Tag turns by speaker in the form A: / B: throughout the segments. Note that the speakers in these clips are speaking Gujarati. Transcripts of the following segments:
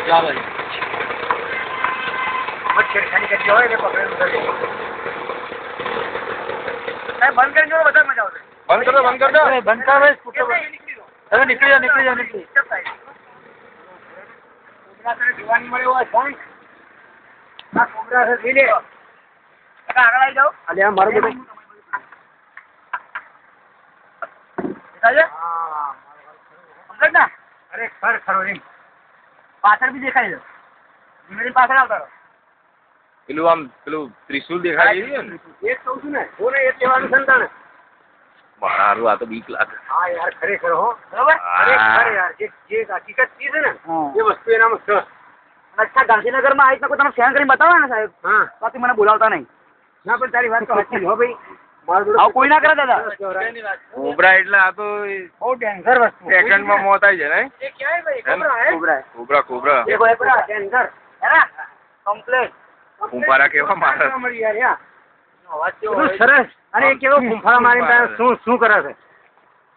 A: ચાલો છેડખાની કરતી હોય એટલે પકડેલું થશે. બંધ કરી દો, બધા મજા આવશે. બંધ કરો, બંધ કરી દો, બંધ કરો. હવે નીકળી જાઓ, નીકળી જાઓ, નીકળી જોવાની મળે એવો છે. આ કોબરા છે, લઈ લે. આગળ આવી જાઓ. અલે આ મારો બેટો અરે ખર ખરો એમ પાછળ બી દેખાય છે. ધીમે પાછળ આવતા રહો.
B: પેલું આમ પેલું ત્રિશુલ દેખાય છે ને,
A: એ જ કહું છું ને. હું ને એ કહેવાનું સંતાન.
B: મારું આ તો બીક લાગે.
A: હા યાર, ખરેખર હો. બરાબર, ખરેખર યાર. જે હકીકત છે ને એ વસ્તુ એનામાં છે. અચ્છા, ગાંધીનગરમાં આવી રીતે તમે સ્કેન કરીને બતાવો ને સાહેબ. હા, બાકી મને બોલાવતા નહીં. ના, પણ તારી વાત તો સાચી હો ભાઈ. આવું કોઈ ના કરે દાદા.
B: કોબરા એટલે આ તો
A: બહુ ડેન્જર વસ્તુ.
B: સેકન્ડમાં મોત આવી જાય ને.
A: એ ક્યાંય ભાઈ કોબરા.
B: કોબરા કોબરા
A: એ કોબરા ડેન્જર હેના કમ્પ્લેટ.
B: ફૂંફારા કેવા મારે
A: સરસ. અને એ કેવો ફૂંફારા મારીને શું કરે છે?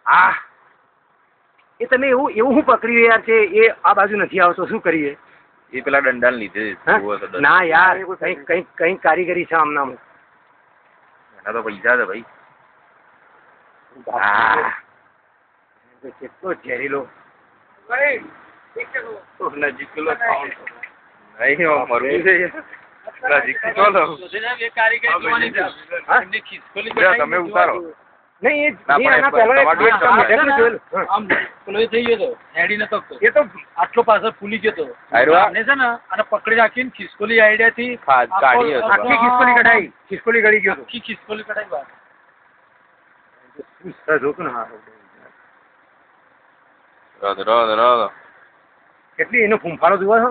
A: હા, એ તમે એવું શું પકડ્યું યાર છે? એ આ બાજુ નથી આવતો, શું કરીએ?
B: એ પેલા દંડાલ લીધે.
A: ના યાર, કઈ કારીગરી છે આમનામાં.
B: એના તો પૈસા છે ભાઈ.
A: કેટલો ઝેરીલો
B: નજીક પેલો નહીં મરવું છે. નજીક ચાલો તમે ઉતારો.
A: નહીં,
C: એ તો આટલો પાછળ ફૂલી ગયો તો છે ને, અને પકડી રાખીને ખિસકોલી આઈડિયા થી
A: આખી ખિસકોલી કઢાઈ. ખિસકોલી ગળી ગયો,
C: આખી ખિસકોલી કઢાઈ બહાર.
A: કેટલી એનો ફૂંફારો જુઓ છો.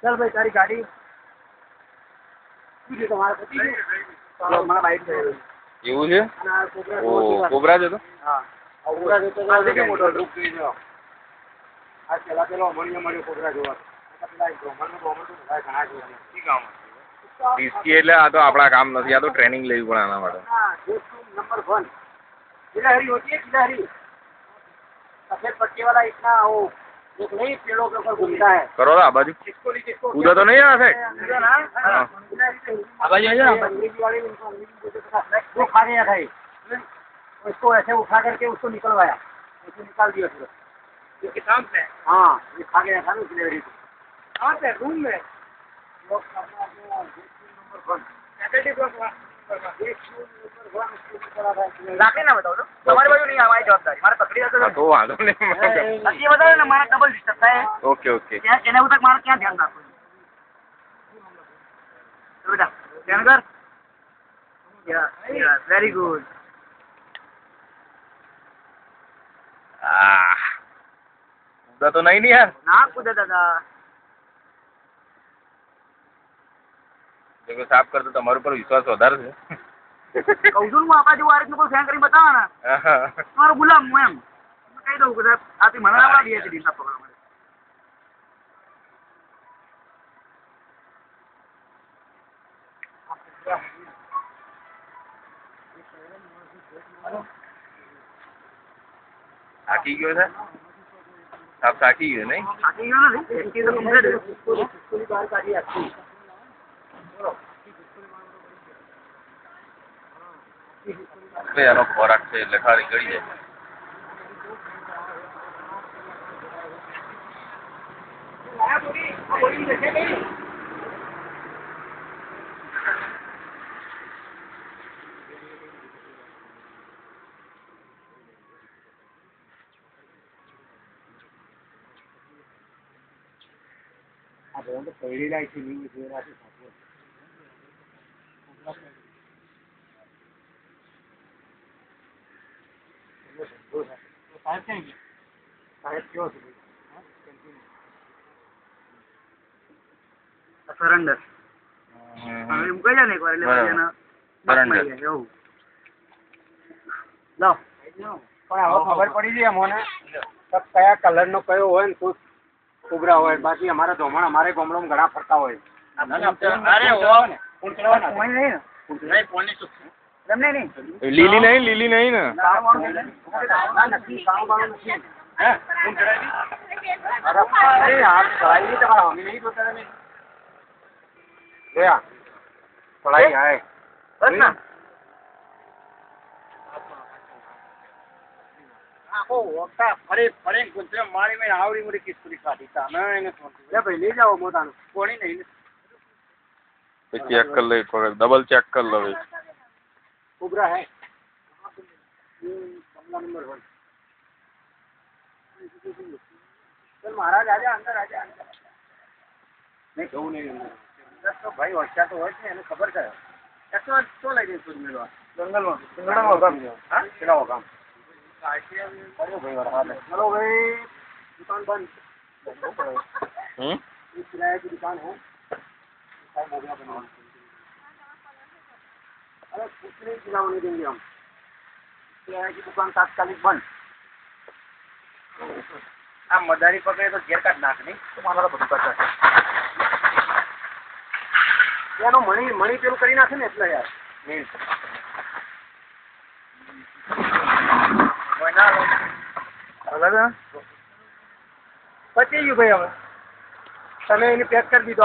A: ચાલ ભાઈ, તારી ગાડી શું છે તમારે?
B: એવું છે? કોબરા છે તો
A: હા, કોબરા જોતો મોટો રૂપ થઈ ગયો. આ પેલા પેલો અમણીયો મળ્યો કોબરા જોવા.
B: એટલે આ તો આપણા કામ નથી. આ તો ટ્રેનિંગ લેવી પડે આના માટે.
A: नंबर 1 गिलहरी होती है, गिलहरी सफेद पट्टी वाला इतना वो एक नहीं पेड़ों के ऊपर घूमता है.
B: करो आ बाजू कूदा तो नहीं आ साइड.
A: वो खा गया था. उसको ऐसे उठा करके उसको निकलवाया, उसको निकाल दिया फिर. ये किताब से? हाँ, ये खा गया था ना गिलहरी को. कहाँ पे? रूम में. રાખી ના બતાવો તો તમારી બાજુ નહીં અમારી જવાબદારી. મારે પકડી જતો
B: તો વાંધો નહીં.
A: હજી બતાવે ને મારે ડબલ ડિસ્ટર્બ થાય.
B: Okay okay.
A: એના ઉપર મારે ક્યાં ધ્યાન રાખવું? બેટા ધ્યાન કર. Very good.
B: કૂદા તો નહીં યાર.
A: ના કૂદે દાદા.
B: સાફ કરતો તમારા ઉપર વિશ્વાસ વધારે છે.
A: કહું છું હું આપણા જેવું આ રીતનું કોઈ ફેન કરીને બતાવો ને તમારો ગુલામ હું એમ કહી દઉં કે સાહેબ આથી મને આવવા દે છે ડીસા પકડવા માટે.
B: થાકી ગયો છે? સાપ થાકી ગયો નહીં?
A: થાકી ગયો નથી. એટલી તો કમ્પ્લીટ બહાર કાઢી આખી.
B: એનો ખોરાક છે એટલે ખાલી ગળી જાય.
A: પડી જાય છે સરેન્ડર. હવે એમ કહી જાય ને એક વાર એટલે એવું. લાવ પણ હવે ખબર પડી જાય મને કયા કલર નો કયો હોય ને તો કોબરા હોય. બાકી અમારા ધોમણ અમારે ગામડામાં ઘણા ફરતા હોય.
B: લીલી નહીં, લીલી નહીં ને.
A: अरे यार पढ़ाई नहीं तो हमें नहीं पता नहीं भैया पढ़ाई है बस ना આખો વખતા ફરે ગુંજરે મારી મેં આવડી મોટી કિસ્તુરી કાઢી તા મેં એને ફોન કર્યો ભાઈ લઈ જાઓ મોટાનું કોણી નહીં
B: चेक कर ले डबल चेक कर लो भाई
A: उबरा है कमला नंबर 1 चल महाराज आजा अंदर आजा नहीं कहूँ नहीं अंदर तो भाई होशियार तो હોય છે એને ખબર છે એકસો શું લઈ જઈશું મેળવા જંગલમાં હોગામ હા કેલા હોગામ अरे भाई चलो भाई दुकान बंद इस किराए की दुकान है अरे कुछ नहीं खिला होने देंगे हम किराए की दुकान तात्कालिक बंद આ મદારી પકડે તો ઘેર કાઢ નાખ નહીં તો મારા બધું કરતા એનો મણી પેલું કરી નાખે ને એટલે યાર મેન પતી ગયું ભાઈ હવે તમે એને પેક કરી દીધો